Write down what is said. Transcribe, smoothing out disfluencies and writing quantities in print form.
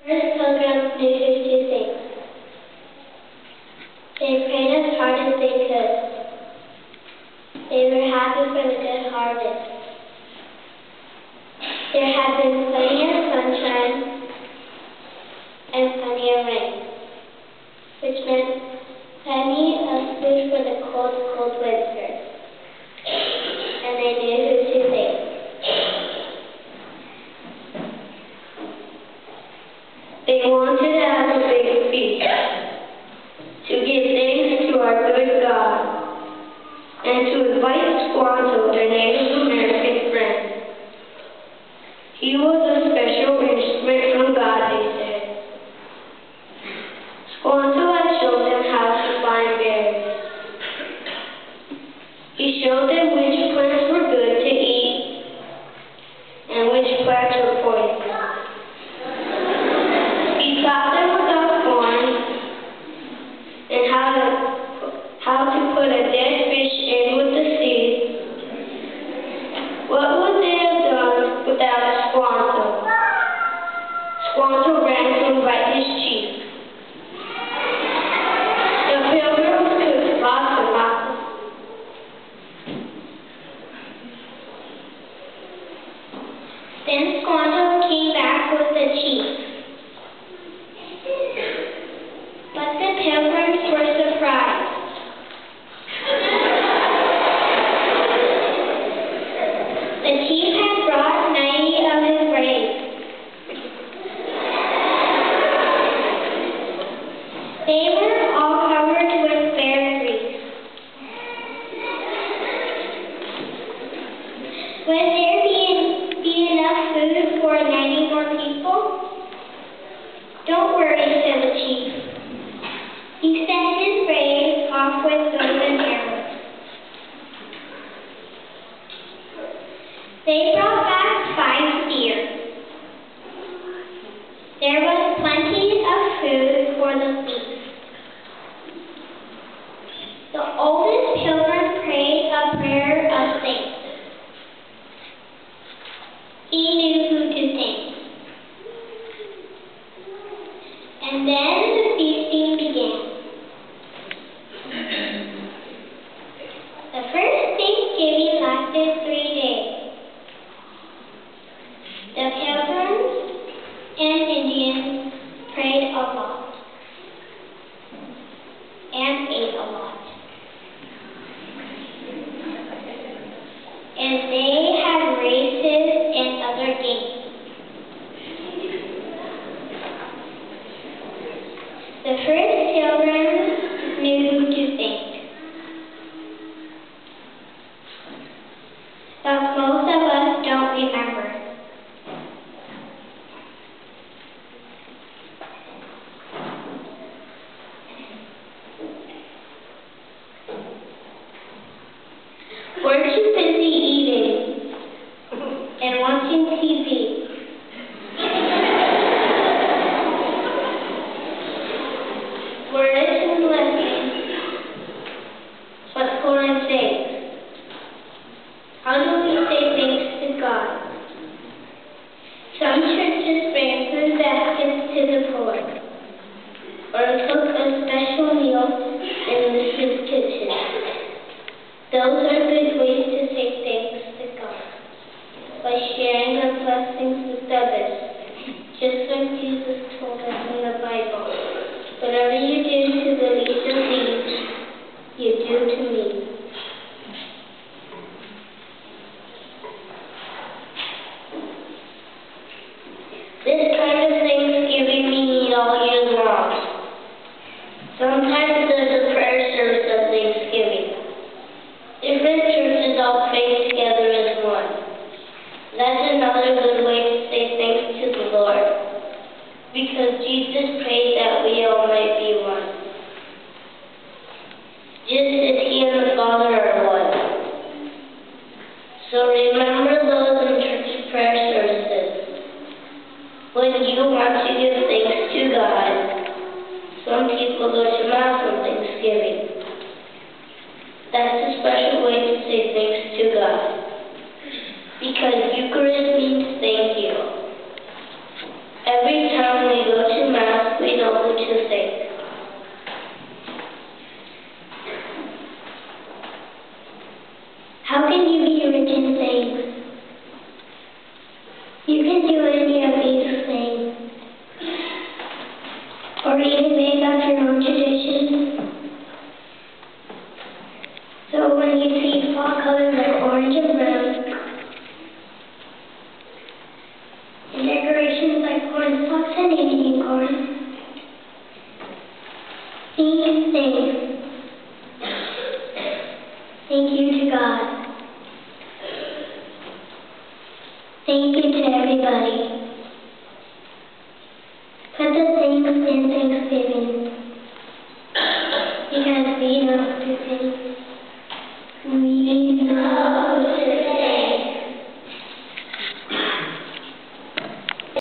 First pilgrims knew two things. They prayed as hard as they could. They were happy for the good harvest. There had been plenty of sunshine and plenty of rain, which meant plenty of food for the cold, cold winter. And they knew two things. They wanted to have a big feast to give thanks to our good God and to invite Squanto, their Native American friend. He was a special instrument from God, they said. Squanto had shown them how to find berries. He showed them which plants were good to eat and which plants were poisonous. He taught them about corn and how to put a dead fish in with the seed. What would they have done without Squanto? Squanto ran to invite his chief. The pilgrims cooked lots and lots. Then Squanto came back with the chief. But the pilgrims were surprised. The chief had brought 90 of his braves. They were all covered with bear grease. Would there be enough food for 90 more people? Don't worry, said the chief. He sent his braves off with bows and arrows. They brought back 5 deer. There was plenty of food for the feast. The oldest pilgrim prayed a prayer of thanks. He knew who to thank. And then the feasting began. The first Thanksgiving lasted 3 days. The pilgrims and Indians prayed a lot and ate a lot. And they had races and other games. The first pilgrims knew who to thank. But most of us don't remember. We're too busy eating and watching TV. We're listening lessons, but pouring thanks. How do we say thanks to God? Some churches bring food baskets to the poor, or cook a special meal in the soup kitchen. Those are good ways to say thanks to God, by sharing our blessings with others, just like Jesus told us in the Bible. Whatever you do to the least of these, you do to me. This kind of Thanksgiving we need all year long. Sometimes there's a prayer service of Thanksgiving. Different churches all pray together as one. That's another good way to say thanks to the Lord, because Jesus prayed that we all might be one, just as He and the Father are one. So remember those in church prayer services. When you want to give thanks to God, some people go to Mass on Thanksgiving. That's a special way to say thanks to God, because Eucharist means thank you. Every time we go singing in chorus. Sing. Thank you to God. Thank you to everybody.